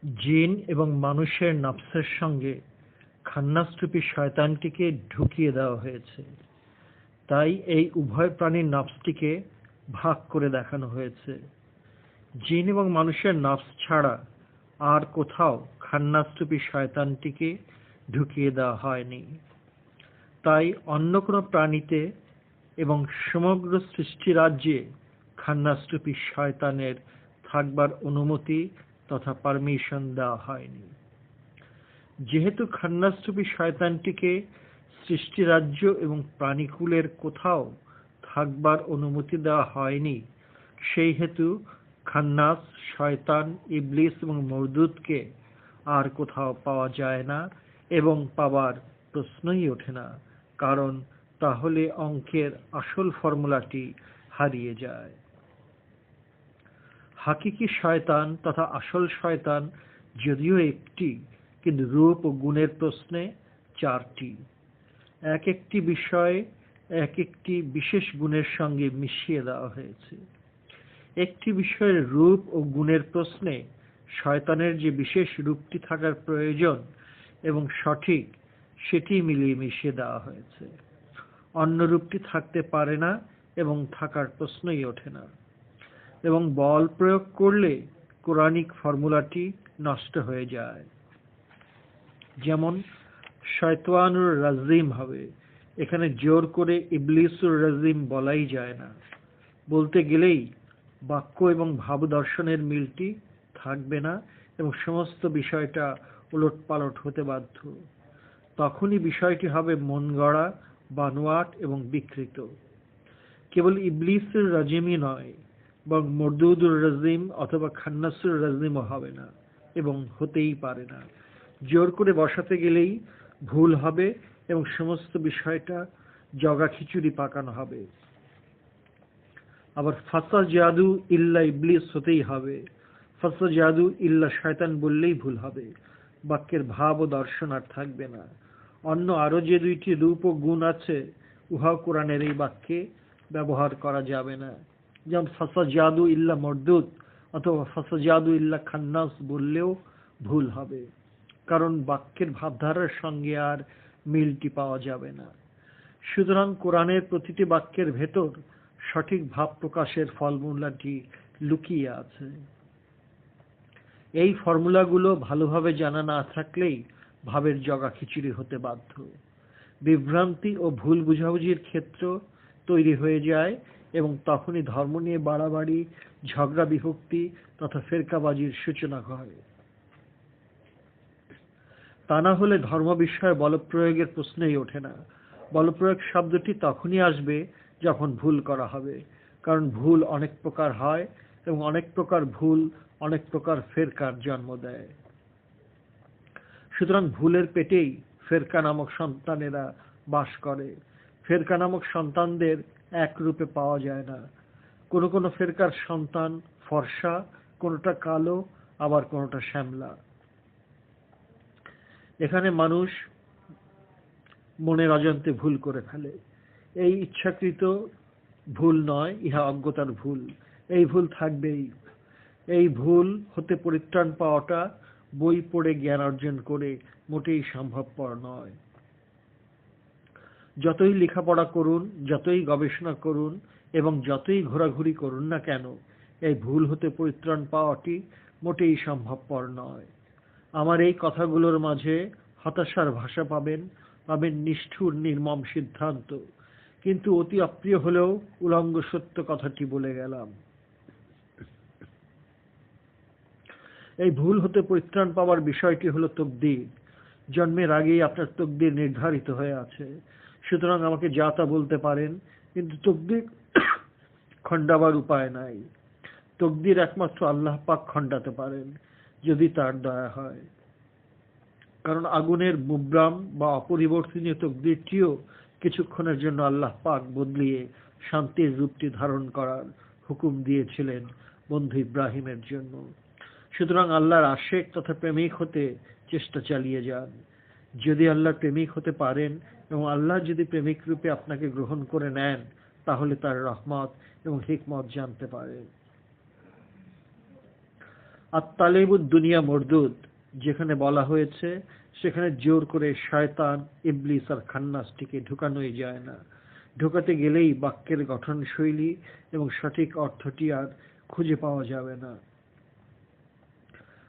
জিন এবং মানুষের নফসের সঙ্গে খান্নাসরূপী শয়তানটিকে ঢুকিয়ে দেওয়া হয়েছে। তাই এই উভয় প্রাণীর নফসটিকে ভাগ করে দেখানো হয়েছে। জিন এবং মানুষের নফস ছাড়া আর কোথাও খান্নাসরূপী শয়তানটিকে ঢুকিয়ে দেওয়া হয়নি। তাই অন্য কোনো প্রাণীতে এবং সমগ্র সৃষ্টিরাজ্যে খান্নাসরূপী শয়তানের থাকবার অনুমতি তথা পারমিশন দেওয়া হয়নি। যেহেতু খান্নাসরূপী শয়তানটিকে সৃষ্টিরাজ্য এবং প্রাণীকুলের কোথাও থাকবার অনুমতি দেওয়া হয়নি, সেই হেতু খান্নাস, শয়তান, ইবলিস এবং মরদুদকে আর কোথাও পাওয়া যায় না এবং পাবার প্রশ্নই ওঠে না, কারণ তাহলে অঙ্কের আসল ফর্মুলাটি হারিয়ে যায়। হাকিকি শয়তান তথা আসল শয়তান যদিও একটি, কিন্তু রূপ ও গুণের প্রশ্নে চারটি। এক একটি বিষয়ে এক একটি বিশেষ গুণের সঙ্গে মিশিয়ে দেওয়া হয়েছে। একটি বিষয়ের রূপ ও গুণের প্রশ্নে শয়তানের যে বিশেষ রূপটি থাকার প্রয়োজন এবং সঠিক, সেটি মিলিয়ে মিশিয়ে দেওয়া হয়েছে। অন্য রূপটি থাকতে পারে না এবং থাকার প্রশ্নই ওঠে না, এবং বল প্রয়োগ করলে কোরআনিক ফর্মুলাটি নষ্ট হয়ে যায়। যেমন শয়তানুর রাজিম হবে, এখানে জোর করে ইবলিসুর রাজিম বলাই যায় না। বলতে গেলেই বাক্য এবং ভাব দর্শনের মিলটি থাকবে না এবং সমস্ত বিষয়টা উলটপালট হতে বাধ্য। তখনই বিষয়টি হবে মন গড়া, বানোয়াট এবং বিকৃত। কেবল ইবলিসুর রাজিমই নয়, বরং মরদুদুর রাজিম অথবা খান্নাসুর রাজিমও হবে না এবং হতেই পারে না। জোর করে বসাতে গেলেই ভুল হবে এবং সমস্ত বিষয়টা জগা খিচুড়ি পাকানো হবে। আবার ফাসা জাদু ইল্লা ইবলিস হতেই হবে। ফাসা জাদু ইল্লা শয়তান বললেই ভুল হবে, বাক্যের ভাব ও দর্শন আর থাকবে না। অন্য আরো যে দুইটি রূপ ও গুণ আছে, উহাও কোরআনের এই বাক্যে ব্যবহার করা যাবে না। যেমন ফাসা জাদু ইল্লা মরদুদ অথবা ফাসা জাদু ইল্লা খান্নাস বললেও ভুল হবে, কারণ বাক্যের ভাবধারার সঙ্গে আর মিলটি পাওয়া যাবে না। সুতরাং কোরআনের প্রতিটি বাক্যের ভেতর সঠিক ভাব প্রকাশের ফর্মুলাটি লুকিয়ে আছে। এই ফর্মুলাগুলো ভালোভাবে জানা না থাকলেই ভাবের জগা খিচুড়ি হতে বাধ্য। বিভ্রান্তি ও ভুল বুঝাবুঝির ক্ষেত্র তৈরি হয়ে যায় এবং তখনই ধর্ম নিয়ে বাড়াবাড়ি, ঝগড়া বিভক্তি তথা ফেরকাবাজির সূচনা হয়। তা না হলে ধর্ম বিষয়ে বলপ্রয়োগের প্রশ্নই ওঠে না। বলপ্রয়োগ শব্দটি তখনই আসবে যখন ভুল করা হবে, কারণ ভুল অনেক প্রকার হয় এবং অনেক প্রকার ভুল অনেক প্রকার ফেরকার জন্ম দেয়। সুতরাং ভুলের পেটেই ফেরকা নামক সন্তানেরা বাস করে। ফেরকা নামক সন্তানদের এক রূপে পাওয়া যায় না। কোনো কোনো ফেরকার সন্তান ফর্সা, কোনোটা কালো, আবার কোনোটা শ্যামলা। এখানে মানুষ মনের অজান্তে ভুল করে ফেলে। এই ইচ্ছাকৃত ভুল নয়, ইহা অজ্ঞতার ভুল। এই ভুল থাকবেই। এই ভুল হতে পরিত্রাণ পাওয়াটা বই পড়ে জ্ঞান অর্জন করে মোটেই সম্ভবপর নয়। যতই লেখাপড়া করুন, যতই গবেষণা করুন এবং যতই ঘোরাঘুরি করুন না কেন, এই ভুল হতে পরিত্রাণ পাওয়াটি মোটেই সম্ভবপর নয়। আমার এই কথাগুলোর মাঝে হতাশার ভাষা পাবেন, পাবেন নিষ্ঠুর নির্মম সিদ্ধান্ত, কিন্তু অতি অপ্রিয় হলেও উলঙ্গ সত্য কথাটি বলে গেলাম। এই ভুল হতে পরিত্রাণ পাওয়ার বিষয়টি হলো তকদির। জন্মের আগেই আপনার তকদির নির্ধারিত হয়ে আছে। সুতরাং আমাকে যা তা বলতে পারেন, কিন্তু তকদির খণ্ডাবার উপায় নাই। তকদির একমাত্র আল্লাহ পাক খণ্ডাতে পারেন, যদি তার দয়া হয়। কারণ আগুনের মুবরাম বা অপরিবর্তনীয় তকদিরটিও কিছুক্ষণের জন্য আল্লাহ পাক বদলিয়ে শান্তির রূপটি ধারণ করার হুকুম দিয়েছিলেন বন্ধু ইব্রাহিমের জন্য। সুতরাং আল্লাহর আশেক তথা প্রেমিক হতে চেষ্টা চালিয়ে যান। যদি আল্লাহর প্রেমিক হতে পারেন এবং আল্লাহ যদি প্রেমিক রূপে আপনাকে গ্রহণ করে নেন, তাহলে তার রহমত এবং হিকমত জানতে পারেন। আত-তালিবুদ দুনিয়া মরদুদ যেখানে বলা হয়েছে সেখানে জোর করে শয়তান, ইবলিস আর খান্নাসটিকে ঢুকানোই যায় না। ঢোকাতে গেলেই বাক্যের গঠনশৈলী এবং সঠিক অর্থটি আর খুঁজে পাওয়া যাবে না।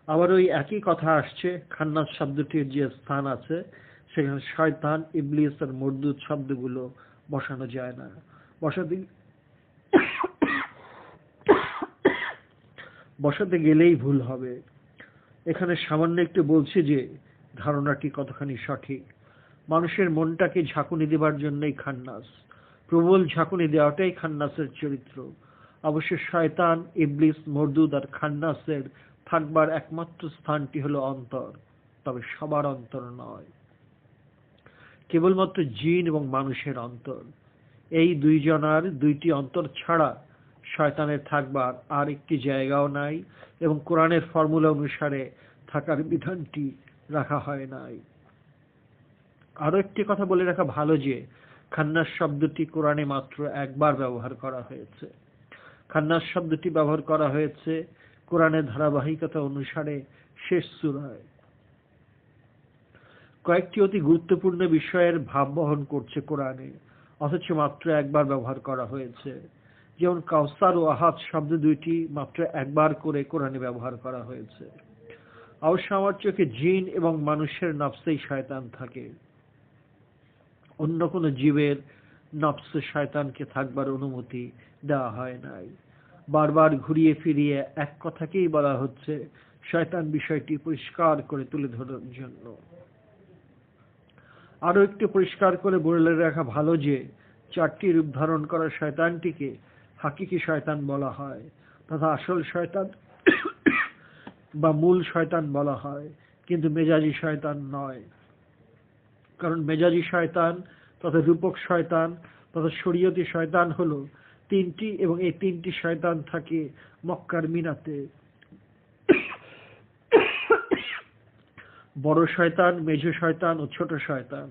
আবার ওই একই কথা আসছে খান্নাস শব্দটির যে স্থান আছে সেখানে শয়তান, ইবলিস আর মরদুদ শব্দগুলো বসানো যায় না। বসাতে গেলেই ভুল হবে। এখানে সামান্য একটু বলছি যে ধারণাটি কতখানি সঠিক। মানুষের মনটাকে ঝাঁকুনি দেবার জন্যই খান্নাস, প্রবল ঝাঁকুনি দেওয়াটাই খান্নাসের চরিত্র। অবশ্য শয়তান, ইবলিস, মরদুদ আর খান্নাসের থাকবার একমাত্র স্থানটি হলো অন্তর, তবে সবার অন্তর নয়, কেবলমাত্র জিন এবং মানুষের অন্তর। এই দুইজনার দুইটি অন্তর ছাড়া শয়তানের থাকবার আর একটি জায়গাও নাই এবং কোরআনের ফর্মুলা অনুসারে থাকার বিধানটি রাখা হয় নাই। আরো একটি কথা বলে রাখা ভালো যে খান্নাস শব্দটি কোরআনে মাত্র একবার ব্যবহার করা হয়েছে। খান্নাস শব্দটি ব্যবহার করা হয়েছে কোরআনের ধারাবাহিকতা অনুসারে শেষ সূরায়। কয়েকটি অতি গুরুত্বপূর্ণ বিষয়ের ভাব বহন করছে কোরআনে, অথচ মাত্র একবার ব্যবহার করা হয়েছে। যেমন কাউসার ও আহাদ শব্দ দুইটি মাত্র একবার করে কোরআনে ব্যবহার করা হয়েছে। অবশ্য আমার চোখে জিন এবং মানুষের নফসেই শয়তান থাকে, অন্য কোনো জীবের নফসে শয়তানকে থাকবার অনুমতি দেওয়া হয় নাই। বারবার ঘুরিয়ে ফিরিয়ে এক কথাকেই বলা হচ্ছে শয়তান বিষয়টি পরিষ্কার করে তুলে ধরার জন্য। আরো একটু পরিষ্কার করে বলে রাখা ভালো যে চারটি রূপ ধারণ করা শয়তানটিকে হাকিকি শয়তান বলা হয় তথা আসল শয়তান বা মূল শয়তান বলা হয়, কিন্তু মেজাজি শয়তান নয়। কারণ মেজাজি শয়তান তথা রূপক শয়তান তথা শরীয়তি শয়তান হলো তিনটি, এবং এই তিনটি শয়তান থাকে মক্কার মিনাতে। বড় শয়তান, মেজ শয়তান ও ছোট শয়তান।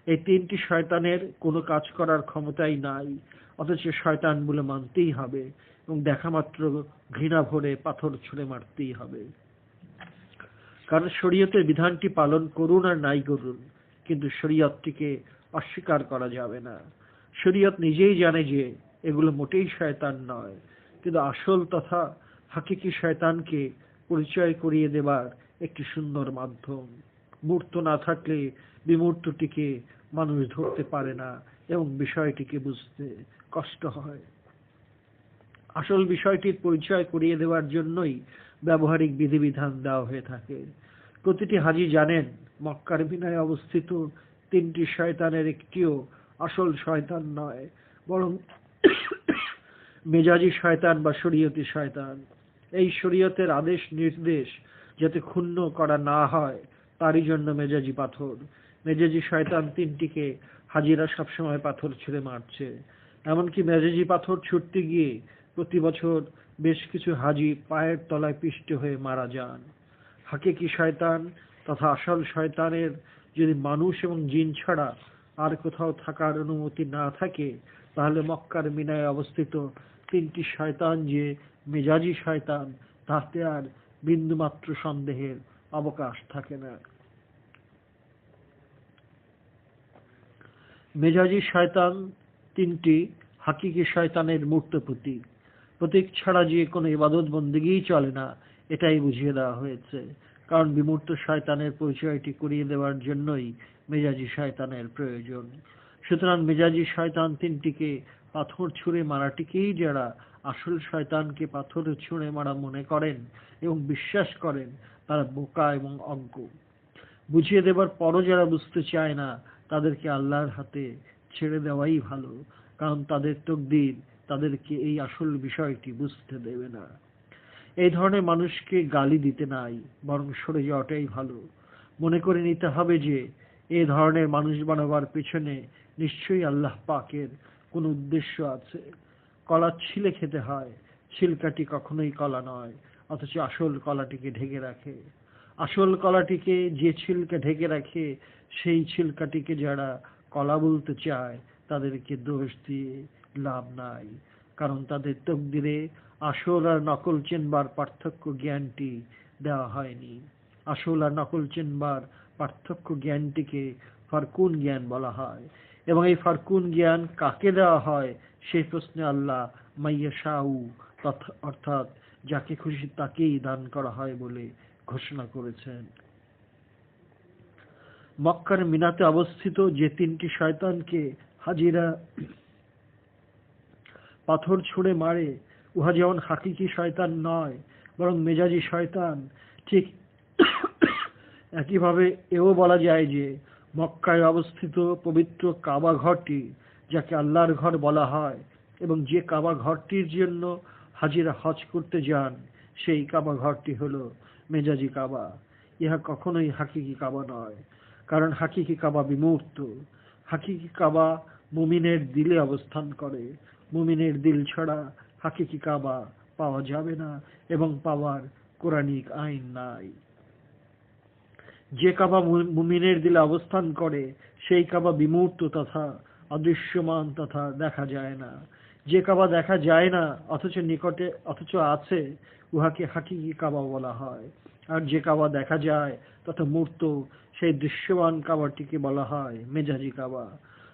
এই তিনটি শয়তানের কোনো কাজ করার ক্ষমতাই নাই, অথচ শয়তান বলে মানতেই হবে এবং দেখা মাত্র ঘৃণা ভরে পাথর ছুঁড়ে মারতেই হবে। কারণ শরীয়তের বিধানটি পালন করুন আর নাই করুন, কিন্তু শরীয়তটিকে অস্বীকার করা যাবে না। শরীয়ত নিজেই জানে যে এগুলো মোটেই শয়তান নয়, কিন্তু আসল তথা হাকিকি শয়তানকে পরিচয় করিয়ে দেবার একটি সুন্দর মাধ্যম। মূর্ত না থাকলে বিমূর্তটিকে মানুষ ধরতে পারে না এবং বিষয়টিকে বুঝতে কষ্ট হয়। আসল বিষয়টির পরিচয় করিয়ে দেওয়ার জন্যই ব্যবহারিক বিধিবিধান দেওয়া হয়ে থাকে। প্রতিটি হাজী জানেন মক্কার মিনায় অবস্থিত তিনটি শয়তানের একটিও আসল শয়তান নয়, বরং মেজাজি শয়তান বা শরীয়তি শয়তান। এই শরীয়তের আদেশ নির্দেশ যাতে ক্ষুণ্ণ করা না হয় তারই জন্য মেজাজি পাথর। মেজাজি শয়তান তিনটিকে হাজিরা সবসময় পাথর ছুঁড়ে মারছে। এমনকি মেজাজি পাথর ছুটতে গিয়ে প্রতি বছর বেশ কিছু হাজি পায়ের তলায় পিষ্ট হয়ে মারা যান। হাকিকি শয়তান তথা আসল শয়তানের যদি মানুষ এবং জিন ছাড়া আর কোথাও থাকার অনুমতি না থাকে, তাহলে মক্কার মিনায় অবস্থিত তিনটি শয়তান যে মেজাজি শয়তান তাতে আর বিন্দুমাত্র সন্দেহের অবকাশ থাকে না। মেজাজি শয়তান তিনটি হাকিকি শয়তানের মূর্ত প্রতীক। প্রতীক ছাড়া যে কোনো ইবাদত বন্দেগীই চলে না, এটাই বুঝিয়ে দেওয়া হয়েছে। কারণ বিমূর্ত শয়তানের পরিচয়টি করিয়ে দেওয়ার জন্যই মেজাজি শয়তানের প্রয়োজন। সুতরাং মেজাজি শয়তান তিনটিকে পাথর ছুঁড়ে মারাটিকেই যারা আসল শয়তানকে পাথর ছুঁড়ে মারা মনে করেন এবং বিশ্বাস করেন তারা বোকা এবং অজ্ঞ। বুঝিয়ে দেবার পরও যারা বুঝতে চায় না তাদেরকে আল্লাহর হাতে ছেড়ে দেওয়াই ভালো, কারণ তাদের তকদির তাদেরকে এই আসল বিষয়টি বুঝতে দেবে না। এই ধরনের মানুষকে গালি দিতে নাই, বরং সরে যাওয়াটাই ভালো। মনে করে নিতে হবে যে এই ধরনের মানুষ বানাবার পেছনে নিশ্চয়ই আল্লাহ পাকের কোনো উদ্দেশ্য আছে। কলা ছিলে খেতে হয়, ছিলকাটি কখনোই কলা নয়, অথচ আসল কলাটিকে ঢেকে রাখে। আসল কলাটিকে যে ছিলকা ঢেকে রাখে সেই ছিলকাটিকে যারা কলা বলতে চায় তাদেরকে দোষ দিয়ে লাভ নাই। কারণ তাদের তকদিরে আসল আর নকল চেনবার পার্থক্য জ্ঞানটি দেওয়া হয়নি। আসল আর নকল চেনবার পার্থক্য জ্ঞানটিকে ফারকুন জ্ঞান বলা হয়, এবং এই ফারকুন জ্ঞান কাকে দেওয়া হয় সেই প্রশ্নে আল্লাহ মাইয়াশাউ অর্থাৎ যাকে খুশি তাকেই দান করা হয় বলে ঘোষণা করেছেন। মক্কার মিনাতে অবস্থিত যে তিনটি শয়তানকে হাজিরা পাথর ছুঁড়ে মারে, উহা যেমন হাকিকি শয়তান নয় বরং মেজাজি শয়তান, ঠিক একইভাবে এও বলা যায় যে মক্কায় অবস্থিত পবিত্র কাবা ঘরটি, যাকে আল্লাহর ঘর বলা হয় এবং যে কাবা ঘরটির জন্য হাজিরা হজ করতে যান, সেই কাবা ঘরটি হলো মেজাজি কাবা। ইহা কখনোই হাকিকি কাবা নয়, কারণ হাকিকি কাবা বিমূর্ত। হাকিকি কাবা মুমিনের দিলে অবস্থান করে। মুমিনের দিল ছাড়া হাকিকি কাবা পাওয়া যাবে না এবং পাওয়ার কোরআনিক আইন নাই। যে কাবা মুমিনের দিলে অবস্থান করে সেই কাবা বিমূর্ত তথা অদৃশ্যমান তথা দেখা যায় না। যে কাবা দেখা যায় না অথচ নিকটে অথচ আছে, উহাকে হাকিকি কাবা বলা হয়। আর যে কাবা দেখা যায় তথা মূর্ত, সেই দৃশ্যমান কাবাটিকে বলা হয় মেজাজি কাবা।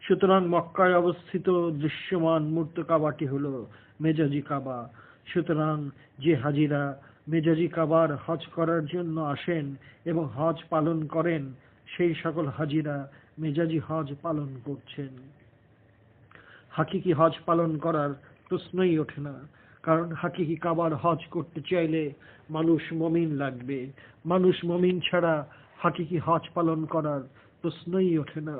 সুতরাং মক্কায় অবস্থিত দৃশ্যমান মূর্ত কাবাটি হলো মেজাজি কাবা। সুতরাং যে হাজিরা মেজাজি কাবার হজ করার জন্য আসেন এবং হজ পালন করেন, সেই সকল হাজিরা মেজাজি হজ পালন করছেন। হাকিকি হজ পালন করার প্রশ্নই ওঠে না, কারণ হাকিকি কাবার হজ করতে চাইলে মানুষ মমিন লাগবে। মানুষ মমিন ছাড়া হাকিকি হজ পালন করার প্রশ্নই ওঠে না।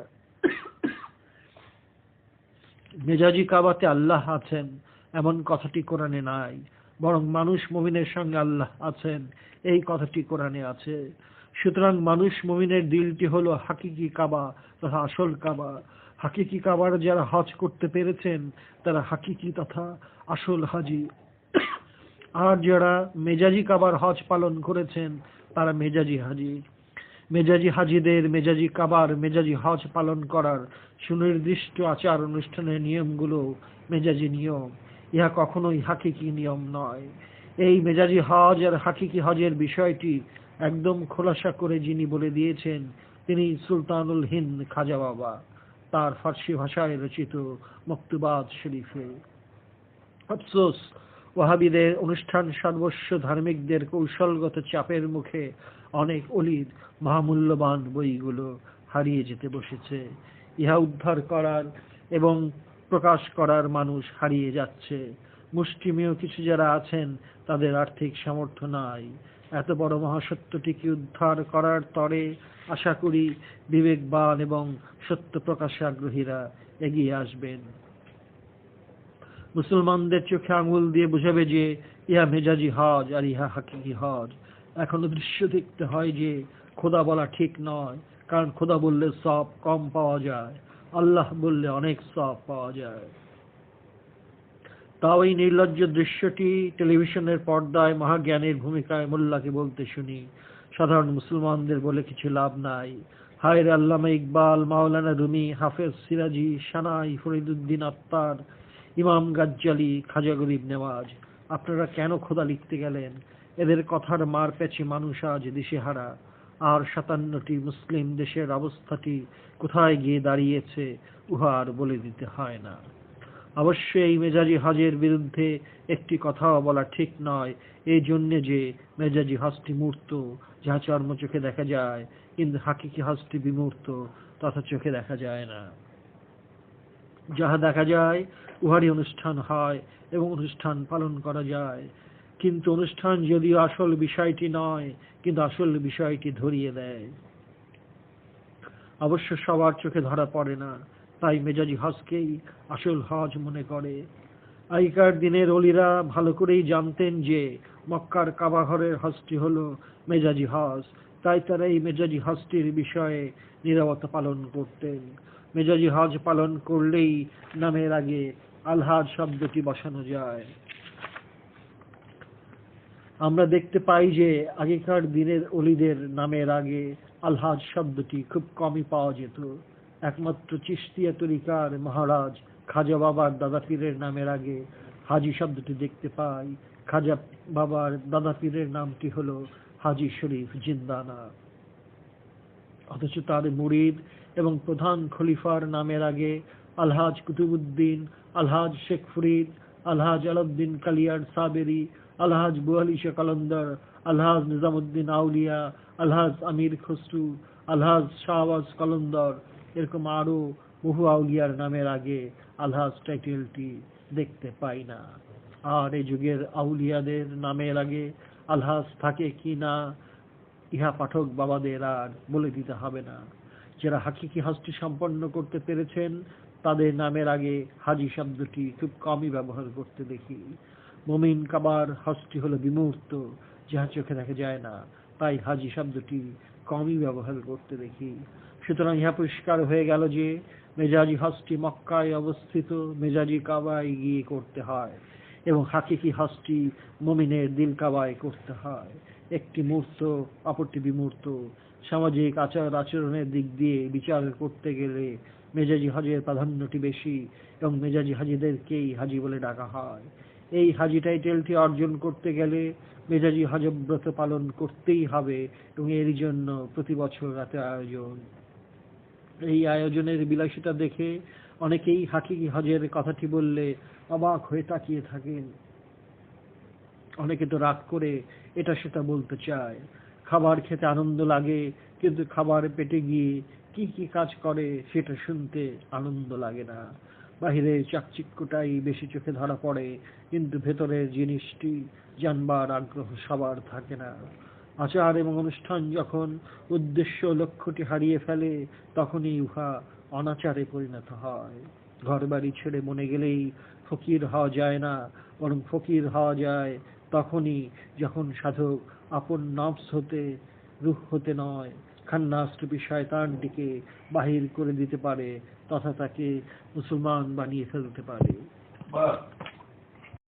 মেজাজি কাবাতে আল্লাহ আছেন এমন কথাটি কোরআনে নাই, বরং মানুষ মুমিনের সঙ্গে আল্লাহ আছেন এই কথাটি কোরআনে আছে। সুতরাং মানুষ মুমিনের দিলটি হলো হাকিকি কাবা তথা আসল কাবা। হাকিকি কাবার যারা হজ করতে পেরেছেন তারা হাকিকি তথা আসল হাজি, আর যারা মেজাজি কাবার হজ পালন করেছেন তারা মেজাজি হাজি। মেজাজি হাজিদের মেজাজি কাবার মেজাজি হজ পালন করার সুনির্দিষ্ট আচার অনুষ্ঠানের নিয়মগুলো মেজাজি নিয়ম, ইহা কখনোই হাকিকি নিয়ম নয়। এই মেজাজি হজ আর হাকিকি হজের বিষয়টি একদম খোলাসা করে যিনি বলে দিয়েছেন তিনি সুলতানুল হিন্দ খাজা বাবা, তার ফার্সি ভাষায় রচিত মকতুবাত শরীফে। আফসোস, ওয়াহাবিদের অনুষ্ঠান সর্বস্ব ধার্মিকদের কৌশলগত চাপের মুখে অনেক অলির মহামূল্যবান বইগুলো হারিয়ে যেতে বসেছে। ইহা উদ্ধার করার এবং প্রকাশ করার মানুষ হারিয়ে যাচ্ছে। মুষ্টিমেয় কিছু যারা আছেন তাদের আর্থিক সামর্থ্য নাই। এত বড় মহাসত্যটিকে উদ্ধার করার তরে আশা করি বিবেকবান এবং সত্য প্রকাশে আগ্রহীরা এগিয়ে আসবেন। মুসলমানদের চোখে আঙুল দিয়ে বোঝাবে যে ইহা মেজাজি হজ আর ইহা হাকিকি হজ। এখনো দৃশ্য দেখতে হয় যে খোদা বলা ঠিক নয়, কারণ খোদা বললে সব কম পাওয়া যায়, আল্লাহ বললে অনেক সব পাওয়া যায়। তাও এই নির্লজ্জ দৃশ্যটি টেলিভিশনের পর্দায় মহাজ্ঞানের ভূমিকায় মোল্লাকে বলতে শুনি। সাধারণ মুসলমানদের বলে কিছু লাভ নাই। হায় রে আল্লামা ইকবাল, মাওলানা রুমি, হাফেজ সিরাজি, সানাই, ফরিদুদ্দিন আত্তার, ইমাম গাজ্জালি, খাজা গরিব নেওয়াজ, আপনারা কেন খোদা লিখতে গেলেন? এদের কথার মার প্যাচে মানুষ আজ দিশেহারা। আর 57টি মুসলিম দেশের অবস্থাটি কোথায় গিয়ে দাঁড়িয়েছে উহা আর বলে দিতে হয় না। অবশ্যই এই মেজাজি হজের বিরুদ্ধে একটি কথাও বলা ঠিক নয়, এই জন্যে যে মেজাজি হজটি মূর্ত, যাহা চর্ম চোখে দেখা যায়, কিন্তু হাকিকি হজটি বিমূর্ত, তথা চোখে দেখা যায় না। যাহা দেখা যায় উহারই অনুষ্ঠান হয় এবং অনুষ্ঠান পালন করা যায়, কিন্তু অনুষ্ঠান যদিও আসল বিষয়টি নয়, কিন্তু আসল বিষয়টি ধরিয়ে দেয়। অবশ্য সবার চোখে ধরা পড়ে না, তাই মেজাজি হজকেই আসল হজ মনে করে। আগেকার দিনের অলিরা ভালো করেই জানতেন যে মক্কার কাবা ঘরের হজটি হলো মেজাজি হজ, তাই তারা এই মেজাজি হজটির বিষয়ে নীরবতা পালন করতেন। মেজাজি হজ পালন করলেই নামের আগে আলহাজ শব্দটি বসানো যায়। আমরা দেখতে পাই যে আগেকার দিনের অলিদের নামের আগে আলহাজ শব্দটি খুব কমই পাওয়া যেত। একমাত্র চিশতিয়া তরিকার মহারাজ খাজা বাবার দাদা পীরের নামের আগে হাজি শব্দটি দেখতে পাই, খাজা বাবার দাদা পীরের নামটি হলো হাজি শরীফ জিন্দানা। অথচ তার মুরিদ এবং প্রধান খলিফার নামের আগে আলহাজ কুতুবুদ্দিন, আলহাজ শেখ ফরিদ, আলহাজ আলাউদ্দিন কালিয়ার সাবেরি, আলহাজ বুয়ালি শাহ কালন্দর, আলহাজ নিজামুদ্দিন আউলিয়া, আলহাজ আমির খসরু, আলহাজ শাহবাজ কালন্দর, এরকম আরো বহু আউলিয়ার নামের আগে আলহাজ টাইটেলটি দেখতে পাই না। আর এই যুগের আউলিয়াদের নামের আগে আলহাজ থাকে কি না ইহা পাঠক বাবাদের আর বলে দিতে হবে না। যারা হাকিকি হজটি সম্পন্ন করতে পেরেছেন তাদের নামের আগে হাজি শব্দটি খুব কমই ব্যবহার করতে দেখি। মুমিন কাবার হজটি হলো বিমূর্ত, যাহা চোখে দেখা যায় না, তাই হাজি শব্দটি কমই ব্যবহার করতে দেখি। সুতরাং ইহা পরিষ্কার হয়ে গেল যে মেজাজি হজটি মক্কায় অবস্থিত মেজাজি কাবায় গিয়ে করতে হয় এবং হাকিকি হজটি মুমিনের দিল কাবায় করতে হয়। একটি মূর্ত অপরটি বিমূর্ত। সামাজিক আচার আচরণের দিক দিয়ে বিচার করতে গেলে মেজাজি হজের প্রাধান্যটি বেশি এবং মেজাজি হাজিদেরকেই হাজি বলে ডাকা হয়। এই হাজি টাইটেলটি অর্জন করতে গেলে মেজাজি হজব্রত পালন করতেই হবে এবং এর জন্য প্রতি বছর এত আয়োজন। এই আয়োজনের বিলাসিতা দেখে অনেকেই হাকিকি হজের কথাটি বললে অবাক হয়ে তাকিয়ে থাকেন। অনেকে তো রাগ করে এটা সেটা বলতে চায়। খাবার খেতে আনন্দ লাগে, কিন্তু খাবার পেটে গিয়ে কি কি কাজ করে সেটা শুনতে আনন্দ লাগে না। বাহিরের চাকচিক্যটাই বেশি চোখে ধরা পড়ে, কিন্তু ভেতরের জিনিসটি জানবার আগ্রহ সবার থাকে না। আচার এবং অনুষ্ঠান যখন উদ্দেশ্য লক্ষ্যটি হারিয়ে ফেলে তখনই উহা অনাচারে পরিণত হয়। ঘর বাড়ি ছেড়ে মনে গেলেই ফকির হওয়া যায় না, বরং ফকির হওয়া যায় তখনই যখন সাধক আপন নফস হতে, রূহ হতে নয়, খান্নাসরূপী শয়তানটিকে বাহির করে দিতে পারে তথা তাকে মুসলমান বানিয়ে ফেলতে পারে।